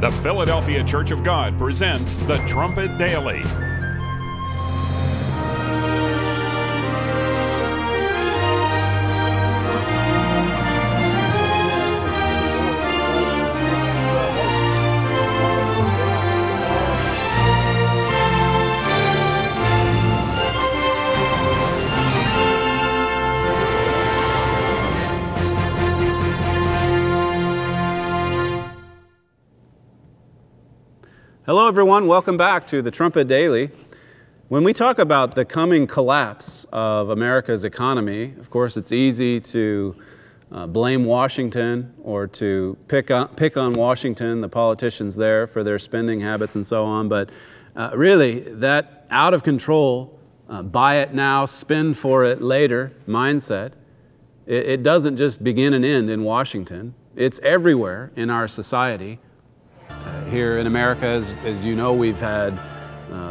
The Philadelphia Church of God presents the Trumpet Daily. Hello everyone, welcome back to the Trumpet Daily. When we talk about the coming collapse of America's economy, of course it's easy to blame Washington or to pick on Washington, the politicians there, for their spending habits and so on, but really that out of control, buy it now, spend for it later mindset, it doesn't just begin and end in Washington. It's everywhere in our society. Here in America, as you know, we've had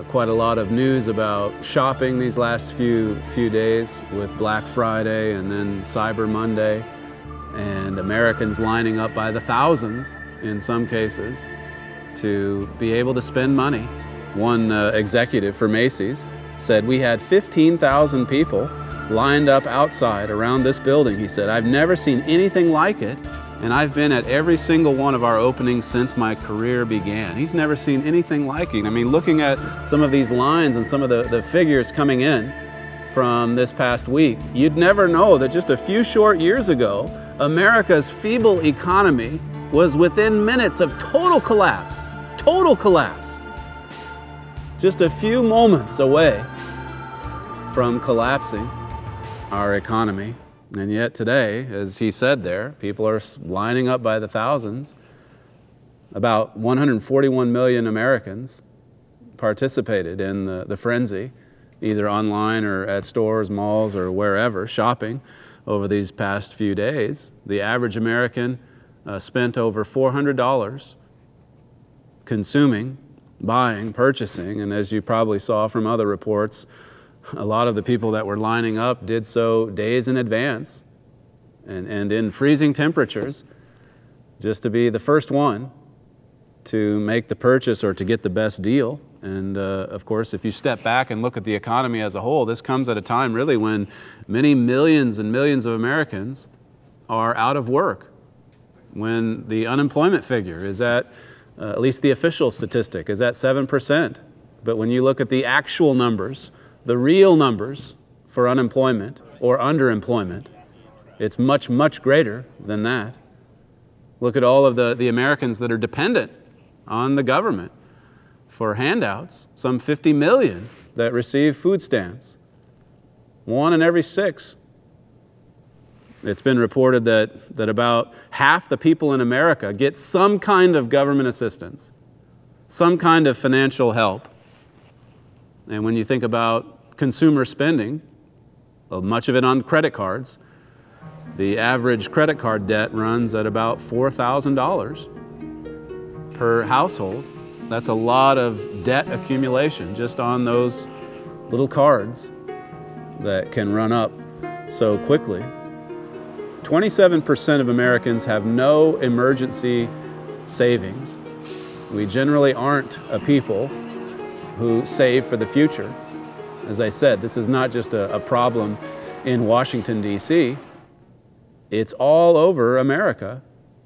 quite a lot of news about shopping these last few days with Black Friday and then Cyber Monday, and Americans lining up by the thousands in some cases to be able to spend money. One executive for Macy's said we had 15,000 people lined up outside around this building. He said, "I've never seen anything like it. And I've been at every single one of our openings since my career began." He's never seen anything like it. I mean, looking at some of these lines and some of the figures coming in from this past week, you'd never know that just a few short years ago, America's feeble economy was within minutes of total collapse. Total collapse. Just a few moments away from collapsing our economy. And yet today, as he said there, people are lining up by the thousands. About 141 million Americans participated in the frenzy, either online or at stores, malls, or wherever, shopping over these past few days. The average American spent over $400 consuming, buying, purchasing, and as you probably saw from other reports, a lot of the people that were lining up did so days in advance and in freezing temperatures just to be the first one to make the purchase or to get the best deal. And of course, if you step back and look at the economy as a whole, this comes at a time really when many millions and millions of Americans are out of work, when the unemployment figure is at least the official statistic, is at 7%. But when you look at the actual numbers, the real numbers for unemployment or underemployment, it's much, much greater than that. Look at all of the Americans that are dependent on the government for handouts, some 50 million that receive food stamps, 1 in every 6. It's been reported that about half the people in America get some kind of government assistance, some kind of financial help. And when you think about consumer spending, well, much of it on credit cards, the average credit card debt runs at about $4,000 per household. That's a lot of debt accumulation just on those little cards that can run up so quickly. 27% of Americans have no emergency savings. We generally aren't a people who save for the future. As I said, this is not just a problem in Washington, D.C. It's all over America.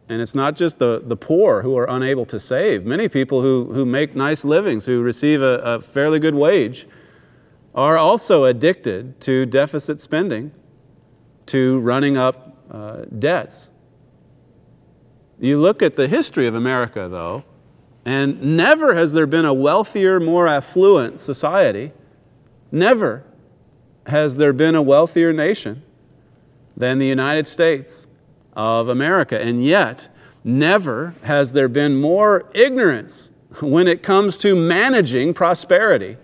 And it's not just the poor who are unable to save. Many people who make nice livings, who receive a fairly good wage, are also addicted to deficit spending, to running up debts. You look at the history of America, though, and never has there been a wealthier, more affluent society. Never has there been a wealthier nation than the United States of America. And yet, never has there been more ignorance when it comes to managing prosperity,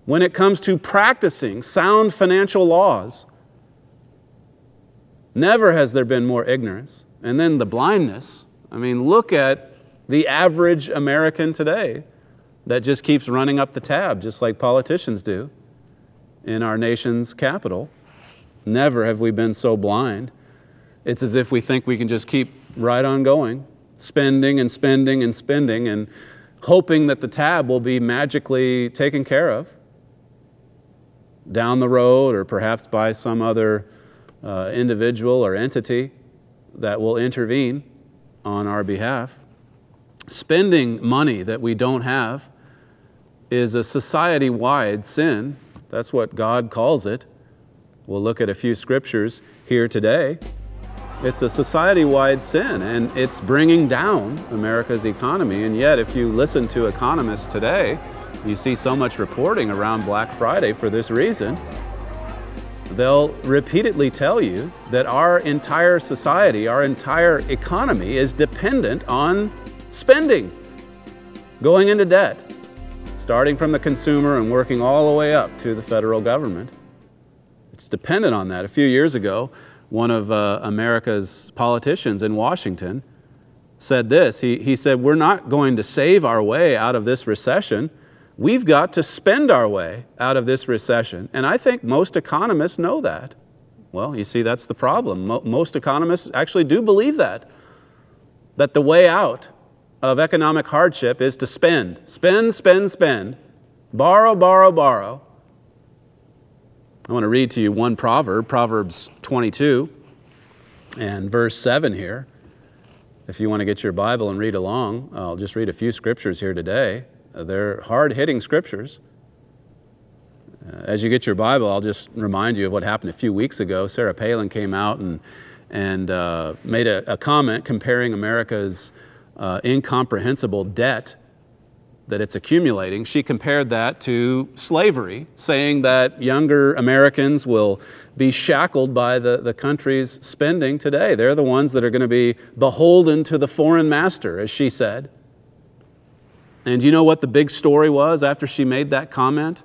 when it comes to practicing sound financial laws. Never has there been more ignorance. And then the blindness. I mean, look at the average American today that just keeps running up the tab, just like politicians do in our nation's capital. Never have we been so blind. It's as if we think we can just keep right on going, spending and spending and spending and hoping that the tab will be magically taken care of down the road, or perhaps by some other individual or entity that will intervene on our behalf. Spending money that we don't have is a society-wide sin. That's what God calls it. We'll look at a few scriptures here today. It's a society-wide sin, and it's bringing down America's economy. And yet, if you listen to economists today, you see so much reporting around Black Friday for this reason. They'll repeatedly tell you that our entire society, our entire economy is dependent on spending, going into debt, starting from the consumer and working all the way up to the federal government. It's dependent on that. A few years ago, one of America's politicians in Washington said this. He said, "We're not going to save our way out of this recession. We've got to spend our way out of this recession." And I think most economists know that. Well, you see, that's the problem. Most economists actually do believe that the way out of economic hardship is to spend. Spend, spend, spend. Borrow, borrow, borrow. I want to read to you one proverb, Proverbs 22 and verse 7 here. If you want to get your Bible and read along, I'll just read a few scriptures here today. They're hard-hitting scriptures. As you get your Bible, I'll just remind you of what happened a few weeks ago. Sarah Palin came out and made a comment comparing America's incomprehensible debt that it's accumulating. She compared that to slavery, saying that younger Americans will be shackled by the country's spending today. They're the ones that are going to be beholden to the foreign master, as she said. And you know what the big story was after she made that comment?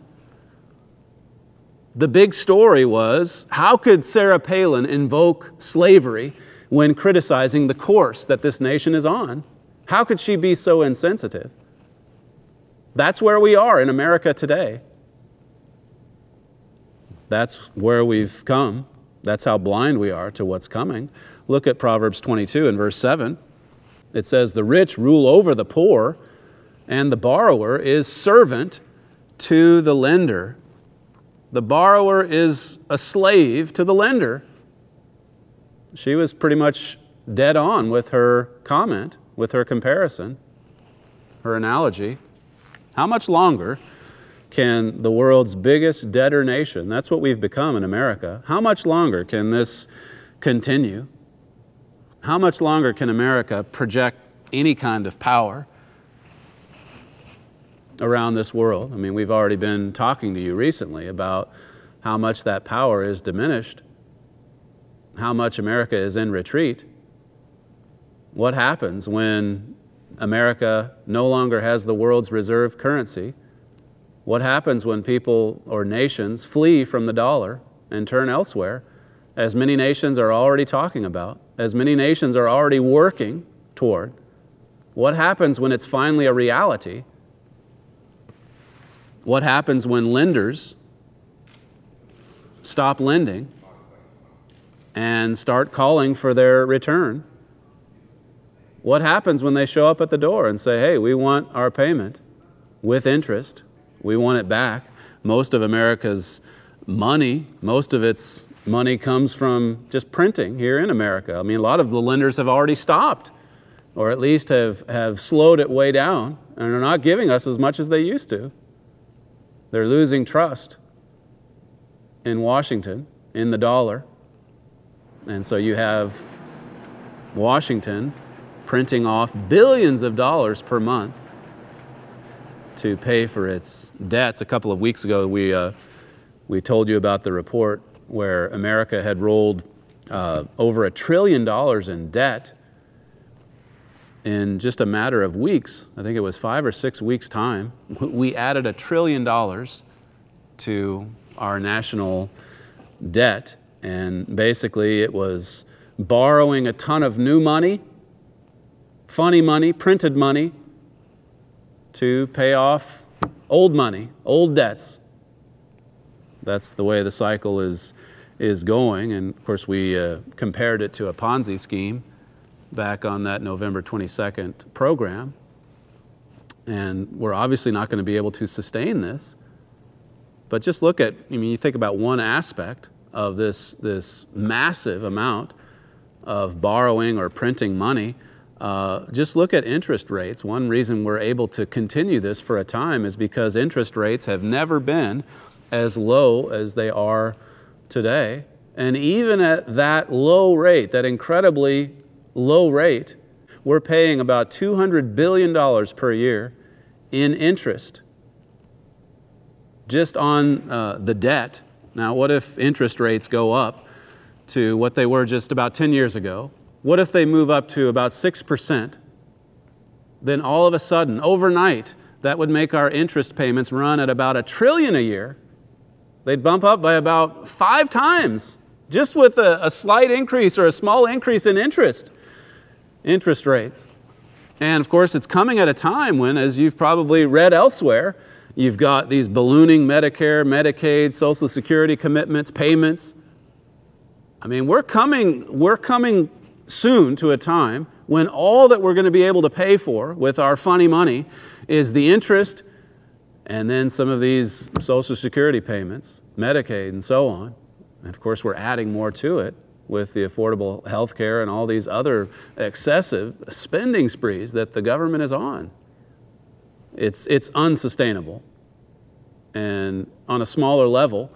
The big story was, how could Sarah Palin invoke slavery when criticizing the course that this nation is on? How could she be so insensitive? That's where we are in America today. That's where we've come. That's how blind we are to what's coming. Look at Proverbs 22 and verse 7. It says, "The rich rule over the poor, and the borrower is servant to the lender." The borrower is a slave to the lender. She was pretty much dead on with her comment, with her comparison, her analogy. How much longer can the world's biggest debtor nation, that's what we've become in America, how much longer can this continue? How much longer can America project any kind of power around this world? I mean, we've already been talking to you recently about how much that power is diminished, how much America is in retreat. What happens when America no longer has the world's reserve currency? What happens when people or nations flee from the dollar and turn elsewhere, as many nations are already talking about, as many nations are already working toward? What happens when it's finally a reality? What happens when lenders stop lending and start calling for their return? What happens when they show up at the door and say, "Hey, we want our payment with interest. We want it back"? Most of America's money, most of its money comes from just printing here in America. I mean, a lot of the lenders have already stopped, or at least have slowed it way down, and are not giving us as much as they used to. They're losing trust in Washington, in the dollar. And so you have Washington printing off billions of dollars per month to pay for its debts. A couple of weeks ago, we told you about the report where America had rolled over $1 trillion in debt in just a matter of weeks. I think it was 5 or 6 weeks' time. We added $1 trillion to our national debt, and basically it was borrowing a ton of new money, funny money, printed money, to pay off old money, old debts. That's the way the cycle is going, and of course we compared it to a Ponzi scheme. back on that November 22nd program. And we're obviously not going to be able to sustain this. But just look at, I mean, you think about one aspect of this massive amount of borrowing or printing money. Just look at interest rates. One reason we're able to continue this for a time is because interest rates have never been as low as they are today. And even at that low rate, that incredibly low rate, we're paying about $200 billion per year in interest just on the debt. Now, what if interest rates go up to what they were just about 10 years ago? What if they move up to about 6%? Then all of a sudden, overnight, that would make our interest payments run at about $1 trillion a year. They'd bump up by about 5 times, just with a slight increase or a small increase in interest rates. And of course, it's coming at a time when, as you've probably read elsewhere, you've got these ballooning Medicare, Medicaid, Social Security commitments, payments. I mean, we're coming soon to a time when all that we're going to be able to pay for with our funny money is the interest and then some of these Social Security payments, Medicaid, and so on. And of course, we're adding more to it with the affordable health care and all these other excessive spending sprees that the government is on. It's unsustainable. And on a smaller level,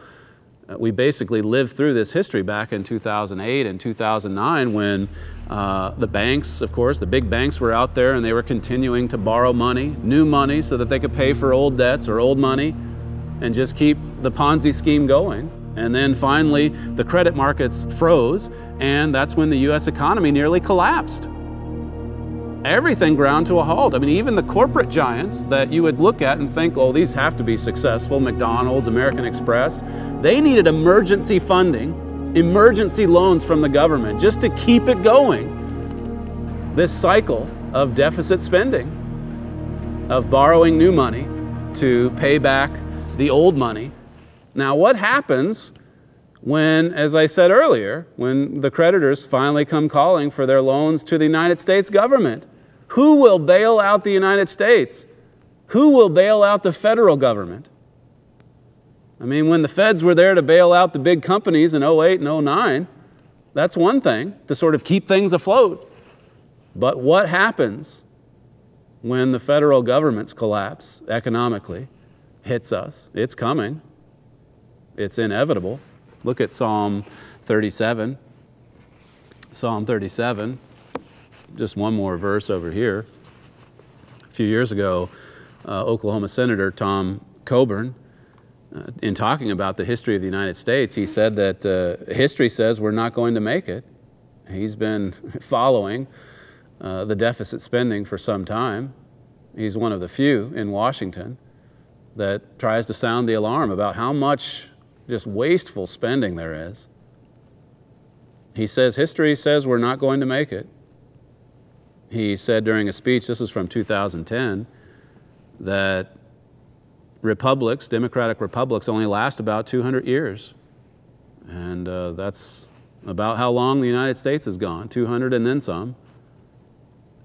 we basically lived through this history back in 2008 and 2009 when the banks, of course, the big banks were out there and they were continuing to borrow money, new money, so that they could pay for old debts or old money and just keep the Ponzi scheme going. And then finally, the credit markets froze, and that's when the U.S. economy nearly collapsed. Everything ground to a halt. I mean, even the corporate giants that you would look at and think, oh, these have to be successful, McDonald's, American Express, they needed emergency funding, emergency loans from the government just to keep it going. This cycle of deficit spending, of borrowing new money to pay back the old money. Now, what happens when, as I said earlier, when the creditors finally come calling for their loans to the United States government? Who will bail out the United States? Who will bail out the federal government? I mean, when the feds were there to bail out the big companies in 08 and 09, that's one thing, to sort of keep things afloat. But what happens when the federal government's collapse economically hits us? It's coming. It's inevitable. Look at Psalm 37. Psalm 37. Just one more verse over here. A few years ago, Oklahoma Senator Tom Coburn, in talking about the history of the United States, he said that history says we're not going to make it. He's been following the deficit spending for some time. He's one of the few in Washington that tries to sound the alarm about how much just wasteful spending there is. He says history says we're not going to make it. He said during a speech, this is from 2010, that republics, democratic republics, only last about 200 years. And that's about how long the United States has gone, 200 and then some.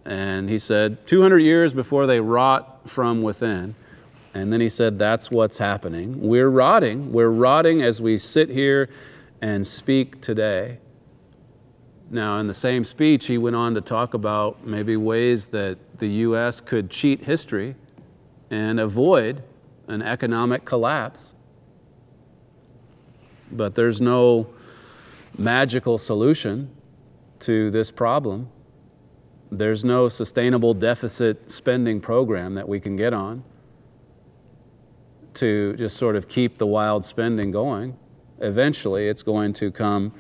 And he said 200 years before they rot from within. And then he said, that's what's happening. We're rotting as we sit here and speak today. Now, in the same speech, he went on to talk about maybe ways that the U.S. could cheat history and avoid an economic collapse. But there's no magical solution to this problem. There's no sustainable deficit spending program that we can get on to just sort of keep the wild spending going. Eventually, it's going to come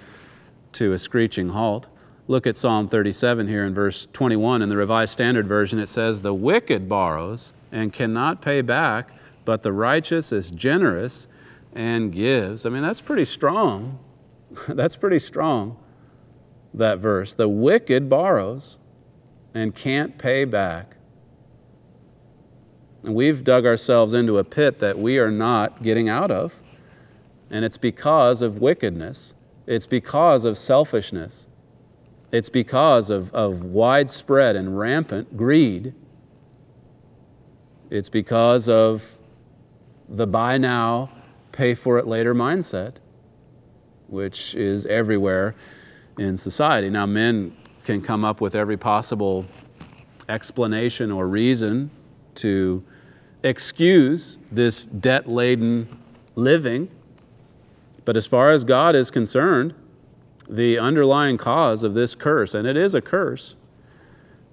to a screeching halt. Look at Psalm 37 here in verse 21. In the Revised Standard Version, it says, "The wicked borrows and cannot pay back, but the righteous is generous and gives." I mean, that's pretty strong. That's pretty strong, that verse. The wicked borrows and can't pay back. And we've dug ourselves into a pit that we are not getting out of. And it's because of wickedness. It's because of selfishness. It's because of widespread and rampant greed. It's because of the buy now, pay for it later mindset, which is everywhere in society. Now, men can come up with every possible explanation or reason to excuse this debt-laden living, but as far as God is concerned, the underlying cause of this curse, and it is a curse,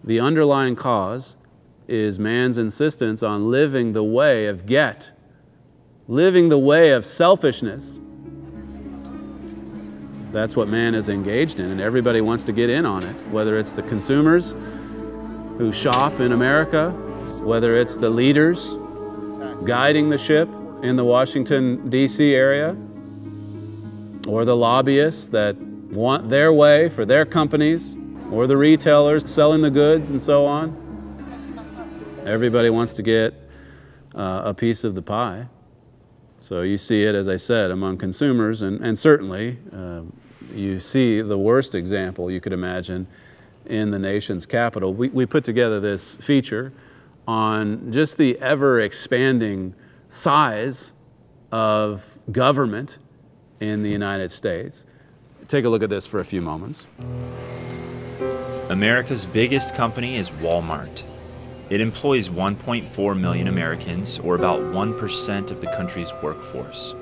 the underlying cause is man's insistence on living the way of get, living the way of selfishness. That's what man is engaged in, and everybody wants to get in on it, whether it's the consumers who shop in America, whether it's the leaders guiding the ship in the Washington, D.C. area, or the lobbyists that want their way for their companies, or the retailers selling the goods and so on. Everybody wants to get a piece of the pie. So you see it, as I said, among consumers, and certainly you see the worst example you could imagine in the nation's capital. We put together this feature on just the ever-expanding size of government in the United States. Take a look at this for a few moments. America's biggest company is Walmart. It employs 1.4 million Americans, or about 1% of the country's workforce.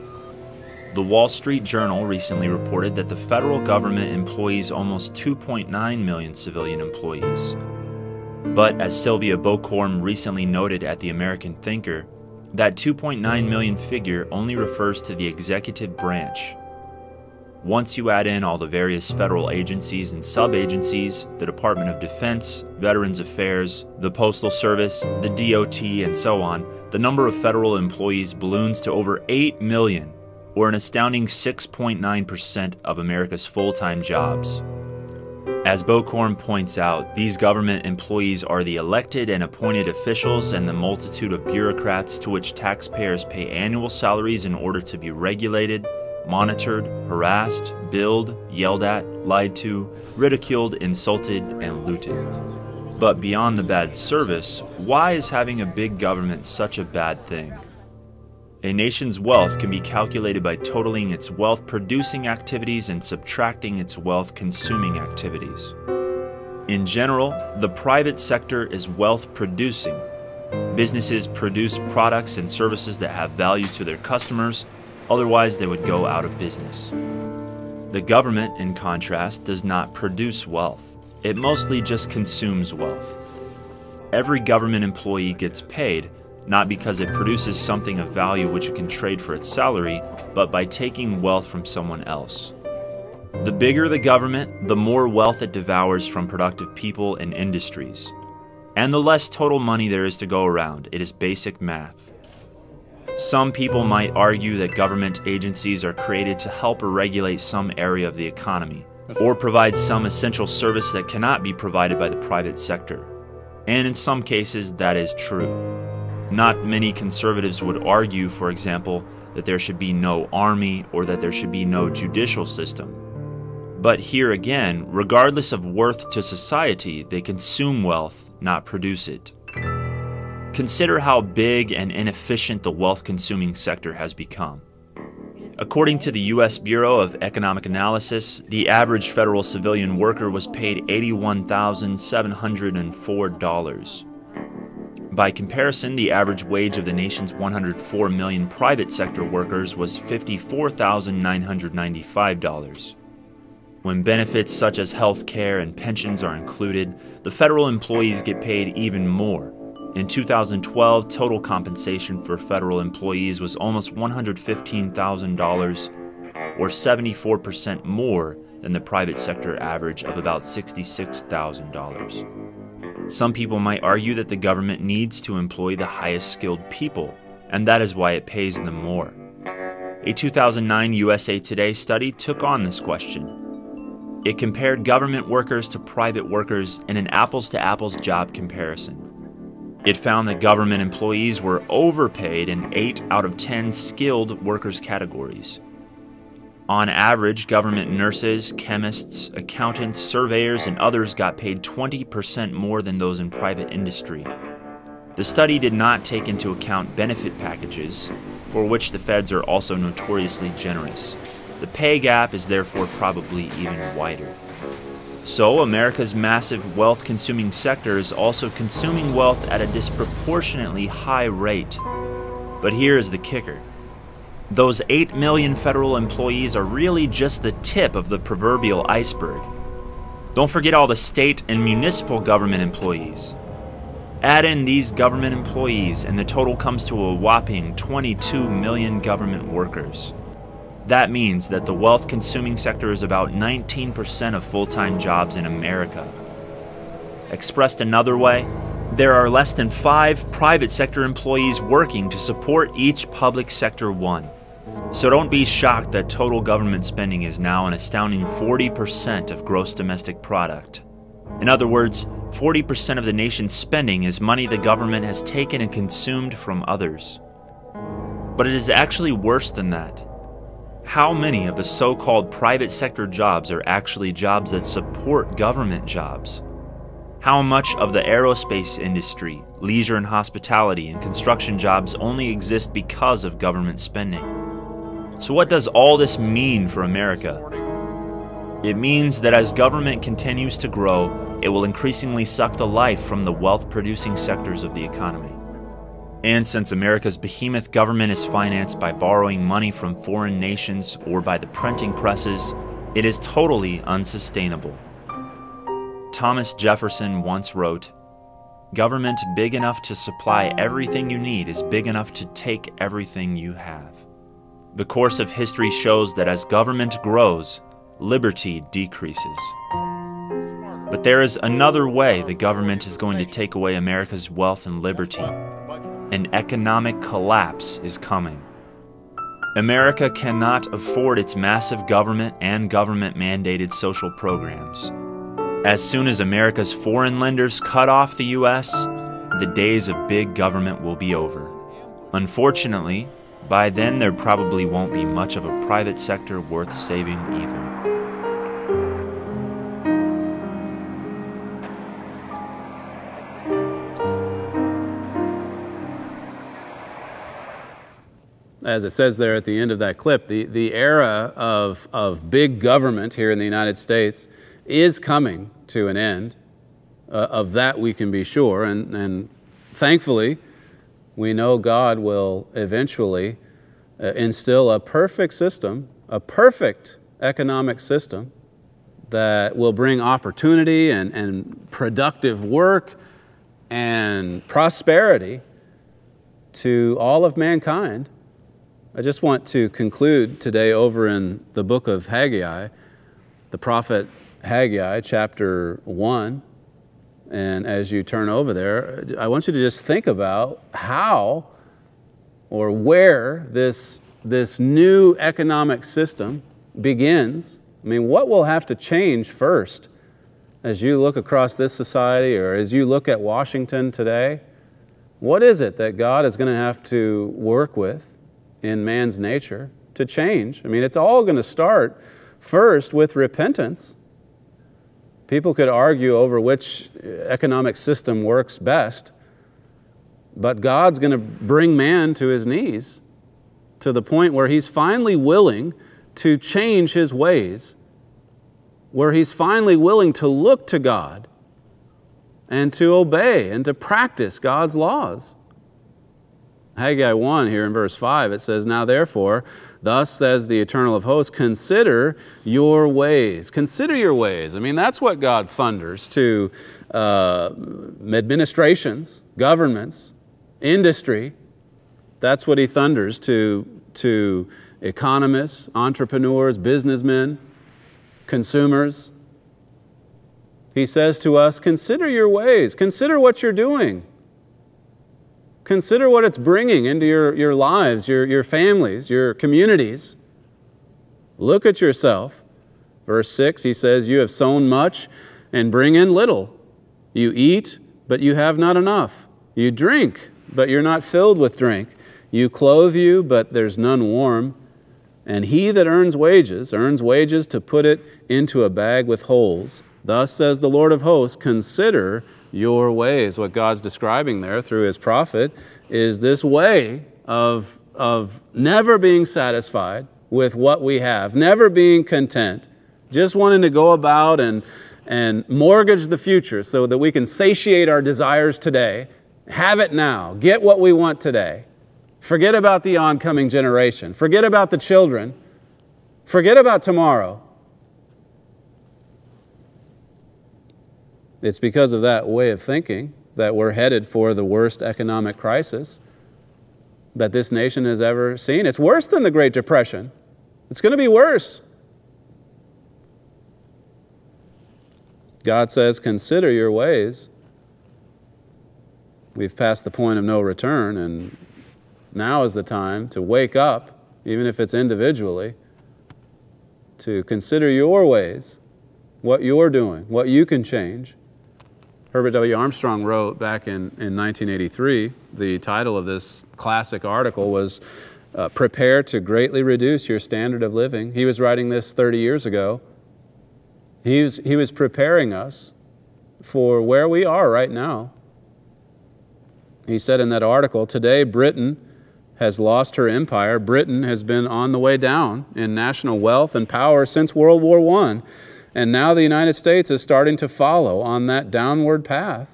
The Wall Street Journal recently reported that the federal government employs almost 2.9 million civilian employees. But as Sylvia Bocorm recently noted at the American Thinker, that 2.9 million figure only refers to the executive branch. Once you add in all the various federal agencies and sub-agencies, the Department of Defense, Veterans Affairs, the Postal Service, the DOT, and so on, the number of federal employees balloons to over 8 million, or an astounding 6.9% of America's full-time jobs. As Bocorm points out, these government employees are the elected and appointed officials and the multitude of bureaucrats to which taxpayers pay annual salaries in order to be regulated, monitored, harassed, billed, yelled at, lied to, ridiculed, insulted, and looted. But beyond the bad service, why is having a big government such a bad thing? A nation's wealth can be calculated by totaling its wealth-producing activities and subtracting its wealth-consuming activities. In general, the private sector is wealth-producing. Businesses produce products and services that have value to their customers, otherwise they would go out of business. The government, in contrast, does not produce wealth. It mostly just consumes wealth. Every government employee gets paid, not because it produces something of value which it can trade for its salary, but by taking wealth from someone else. The bigger the government, the more wealth it devours from productive people and industries. And the less total money there is to go around. It is basic math. Some people might argue that government agencies are created to help or regulate some area of the economy, or provide some essential service that cannot be provided by the private sector. And in some cases, that is true. Not many conservatives would argue, for example, that there should be no army or that there should be no judicial system. But here again, regardless of worth to society, they consume wealth, not produce it. Consider how big and inefficient the wealth-consuming sector has become. According to the U.S. Bureau of Economic Analysis, the average federal civilian worker was paid $81,704. By comparison, the average wage of the nation's 104 million private sector workers was $54,995. When benefits such as health care and pensions are included, the federal employees get paid even more. In 2012, total compensation for federal employees was almost $115,000, or 74% more than the private sector average of about $66,000. Some people might argue that the government needs to employ the highest skilled people, and that is why it pays them more. A 2009 USA Today study took on this question. It compared government workers to private workers in an apples-to-apples job comparison. It found that government employees were overpaid in 8 out of 10 skilled workers categories. On average, government nurses, chemists, accountants, surveyors, and others got paid 20% more than those in private industry. The study did not take into account benefit packages, for which the feds are also notoriously generous. The pay gap is therefore probably even wider. So, America's massive wealth-consuming sector is also consuming wealth at a disproportionately high rate. But here is the kicker. Those 8 million federal employees are really just the tip of the proverbial iceberg. Don't forget all the state and municipal government employees. Add in these government employees and the total comes to a whopping 22 million government workers. That means that the wealth-consuming sector is about 19% of full-time jobs in America. Expressed another way, there are less than 5 private sector employees working to support each public sector one. So don't be shocked that total government spending is now an astounding 40% of gross domestic product. In other words, 40% of the nation's spending is money the government has taken and consumed from others. But it is actually worse than that. How many of the so-called private sector jobs are actually jobs that support government jobs? How much of the aerospace industry, leisure and hospitality, and construction jobs only exist because of government spending? So what does all this mean for America? It means that as government continues to grow, it will increasingly suck the life from the wealth-producing sectors of the economy. And since America's behemoth government is financed by borrowing money from foreign nations or by the printing presses, it is totally unsustainable. Thomas Jefferson once wrote, "Government big enough to supply everything you need is big enough to take everything you have." The course of history shows that as government grows, liberty decreases. But there is another way the government is going to take away America's wealth and liberty. An economic collapse is coming. America cannot afford its massive government and government-mandated social programs. As soon as America's foreign lenders cut off the U.S., the days of big government will be over. Unfortunately, by then there probably won't be much of a private sector worth saving either. As it says there at the end of that clip, the era of big government here in the United States is coming to an end. Of that we can be sure, and thankfully we know God will eventually instill a perfect system, a perfect economic system that will bring opportunity and productive work and prosperity to all of mankind. I just want to conclude today over in the book of Haggai, the prophet Haggai, chapter 1. And as you turn over there, I want you to just think about how or where this new economic system begins. I mean, what will have to change first as you look across this society or as you look at Washington today? What is it that God is going to have to work with in man's nature to change? I mean, it's all going to start first with repentance. People could argue over which economic system works best, but God's going to bring man to his knees to the point where he's finally willing to change his ways, where he's finally willing to look to God and to obey and to practice God's laws. Haggai 1 here in verse 5, it says, "Now therefore, thus says the Eternal of hosts, consider your ways." Consider your ways. I mean, that's what God thunders to administrations, governments, industry. That's what he thunders to economists, entrepreneurs, businessmen, consumers. He says to us, consider your ways. Consider what you're doing. Consider what it's bringing into your lives, your families, your communities. Look at yourself. Verse 6, he says, "You have sown much and bring in little. You eat, but you have not enough. You drink, but you're not filled with drink. You clothe you, but there's none warm. And he that earns wages to put it into a bag with holes. Thus says the Lord of hosts, consider your ways. What God's describing there through his prophet is this way of never being satisfied with what we have, never being content, just wanting to go about and mortgage the future so that we can satiate our desires today, have it now, get what we want today. Forget about the oncoming generation. Forget about the children. Forget about tomorrow. It's because of that way of thinking that we're headed for the worst economic crisis that this nation has ever seen. It's worse than the Great Depression. It's going to be worse. God says, consider your ways. We've passed the point of no return, and now is the time to wake up, even if it's individually, to consider your ways, what you're doing, what you can change. Herbert W. Armstrong wrote back in 1983, the title of this classic article was Prepare to Greatly Reduce Your Standard of Living. He was writing this 30 years ago. He was preparing us for where we are right now. He said in that article, today Britain has lost her empire. Britain has been on the way down in national wealth and power since World War I. And now the United States is starting to follow on that downward path.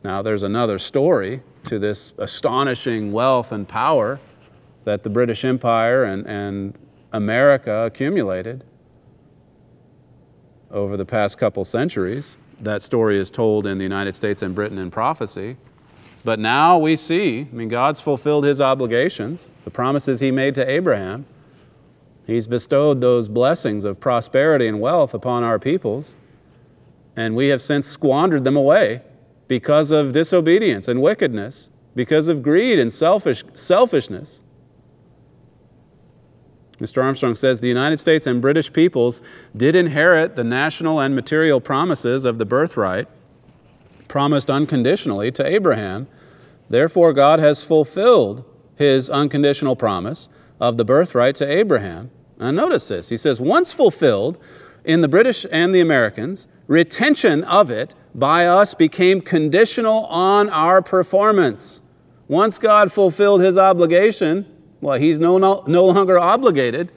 Now there's another story to this astonishing wealth and power that the British Empire and America accumulated over the past couple centuries. That story is told in the United States and Britain in prophecy. But now we see, God's fulfilled his obligations, the promises he made to Abraham. He's bestowed those blessings of prosperity and wealth upon our peoples, and we have since squandered them away because of disobedience and wickedness, because of greed and selfishness. Mr. Armstrong says, the United States and British peoples did inherit the national and material promises of the birthright, promised unconditionally to Abraham. Therefore, God has fulfilled his unconditional promise of the birthright to Abraham. Now notice this. He says, once fulfilled in the British and the Americans, retention of it by us became conditional on our performance. Once God fulfilled his obligation, well, he's no longer obligated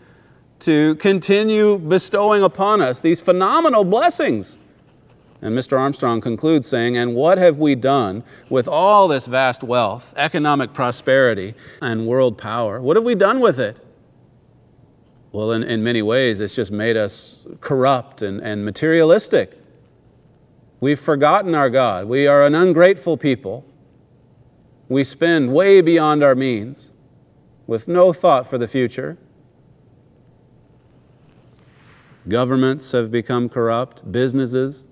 to continue bestowing upon us these phenomenal blessings. And Mr. Armstrong concludes saying, and what have we done with all this vast wealth, economic prosperity, and world power? What have we done with it? Well, in many ways, it's just made us corrupt and materialistic. We've forgotten our God. We are an ungrateful people. We spend way beyond our means with no thought for the future. Governments have become corrupt. Businesses,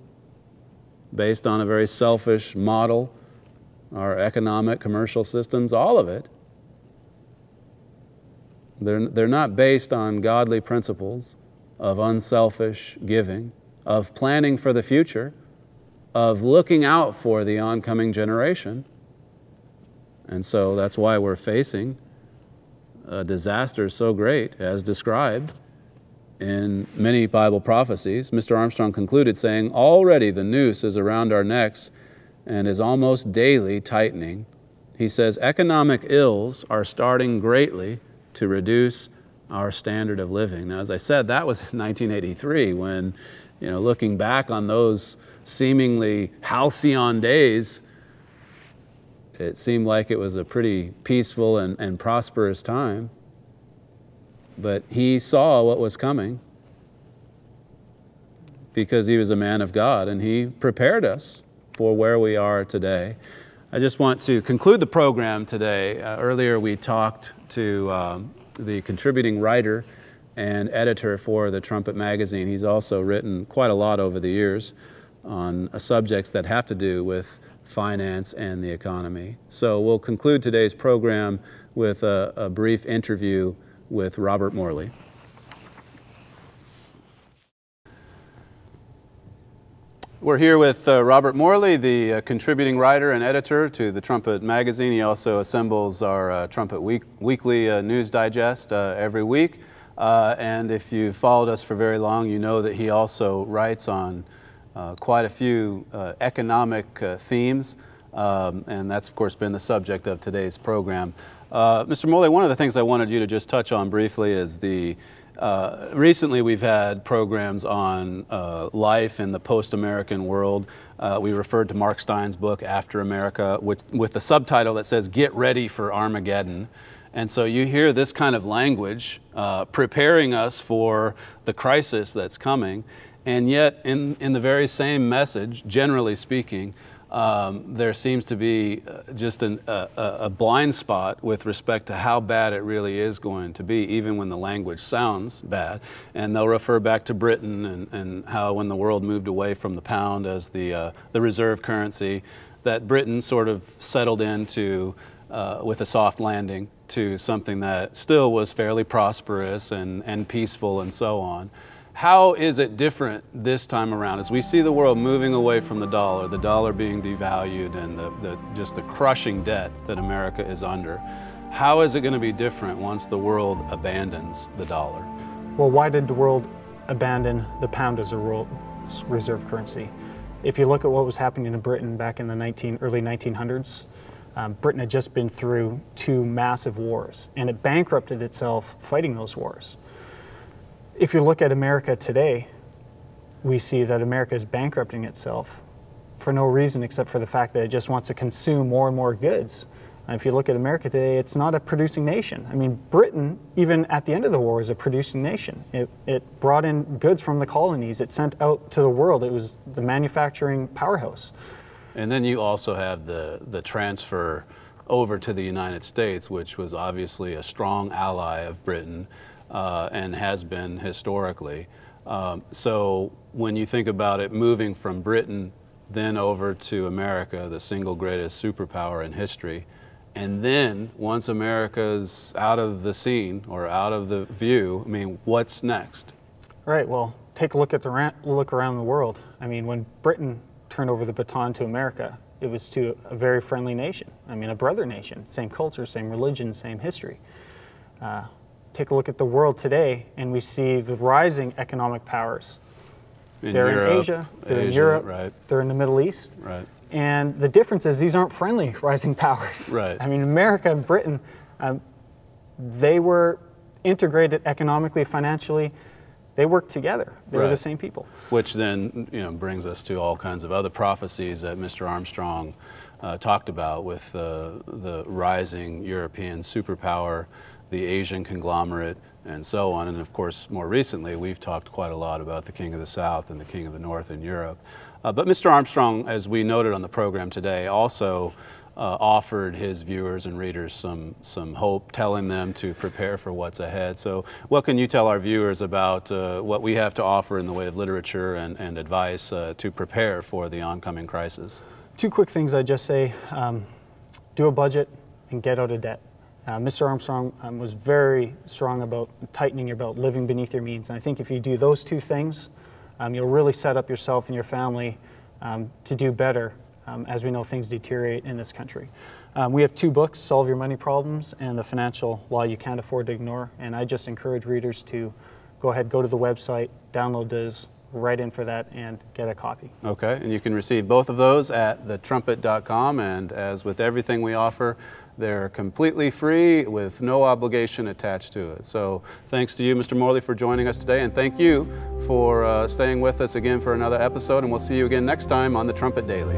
based on a very selfish model, our economic, commercial systems, all of it. They're not based on godly principles of unselfish giving, of planning for the future, of looking out for the oncoming generation. And so that's why we're facing a disaster so great, as described in many Bible prophecies. Mr. Armstrong concluded saying, already the noose is around our necks and is almost daily tightening. He says, economic ills are starting greatly to reduce our standard of living. Now, as I said, that was in 1983 when, looking back on those seemingly halcyon days, it seemed like it was a pretty peaceful and prosperous time. But he saw what was coming because he was a man of God, and he prepared us for where we are today. I just want to conclude the program today. Earlier we talked to the contributing writer and editor for the Trumpet magazine. He's also written quite a lot over the years on subjects that have to do with finance and the economy. So we'll conclude today's program with a brief interview with Robert Morley. We're here with Robert Morley, the contributing writer and editor to the Trumpet magazine. He also assembles our Trumpet Weekly News Digest every week. And if you've followed us for very long, you know that he also writes on quite a few economic themes. And that's, of course, been the subject of today's program. Mr. Morley, one of the things I wanted you to just touch on briefly is recently we've had programs on life in the post-American world. We referred to Mark Stein's book, After America, with the subtitle that says, "Get Ready for Armageddon." And so you hear this kind of language preparing us for the crisis that's coming. And yet, in the very same message, generally speaking, there seems to be just a blind spot with respect to how bad it really is going to be, even when the language sounds bad. And they'll refer back to Britain and how when the world moved away from the pound as the reserve currency, that Britain sort of settled into, with a soft landing, to something that still was fairly prosperous and peaceful and so on. How is it different this time around as we see the world moving away from the dollar being devalued, and just the crushing debt that America is under? How is it going to be different once the world abandons the dollar? Well, why did the world abandon the pound as a world's reserve currency? If you look at what was happening in Britain back in the early 1900s, Britain had just been through 2 massive wars, and it bankrupted itself fighting those wars. If you look at America today, we see that America is bankrupting itself for no reason except for the fact that it just wants to consume more and more goods. And if you look at America today, it's not a producing nation. I mean, Britain, even at the end of the war, was a producing nation. It brought in goods from the colonies. It sent out to the world. It was the manufacturing powerhouse. And then you also have the transfer over to the United States, which was obviously a strong ally of Britain. And has been historically. So when you think about it moving from Britain then over to America, the single greatest superpower in history, and then once America's out of the scene or out of the view, I mean, what's next? Right, well, take a look around the world. I mean, when Britain turned over the baton to America, it was to a very friendly nation. I mean, a brother nation, same culture, same religion, same history. Take a look at the world today, and we see the rising economic powers. They're in Asia, they're in Europe, right. They're in the Middle East. Right. And the difference is these aren't friendly rising powers. Right. I mean, America and Britain, they were integrated economically, financially. They worked together. They were the same people. Which then, brings us to all kinds of other prophecies that Mr. Armstrong talked about with the rising European superpower, the Asian conglomerate, and so on. And of course, more recently, we've talked quite a lot about the King of the South and the King of the North in Europe. But Mr. Armstrong, as we noted on the program today, also offered his viewers and readers some hope, telling them to prepare for what's ahead. So what can you tell our viewers about what we have to offer in the way of literature and advice to prepare for the oncoming crisis? 2 quick things I'd just say. Do a budget and get out of debt. Mr. Armstrong was very strong about tightening your belt, living beneath your means. And I think if you do those 2 things, you'll really set up yourself and your family to do better as we know things deteriorate in this country. We have 2 books, Solve Your Money Problems and The Financial Law You Can't Afford to Ignore. And I just encourage readers to go to the website, download those, write in for that, and get a copy. Okay, and you can receive both of those at thetrumpet.com. And as with everything we offer, they're completely free with no obligation attached to it. So thanks to you, Mr. Morley, for joining us today, and thank you for staying with us again for another episode, and we'll see you again next time on the Trumpet Daily.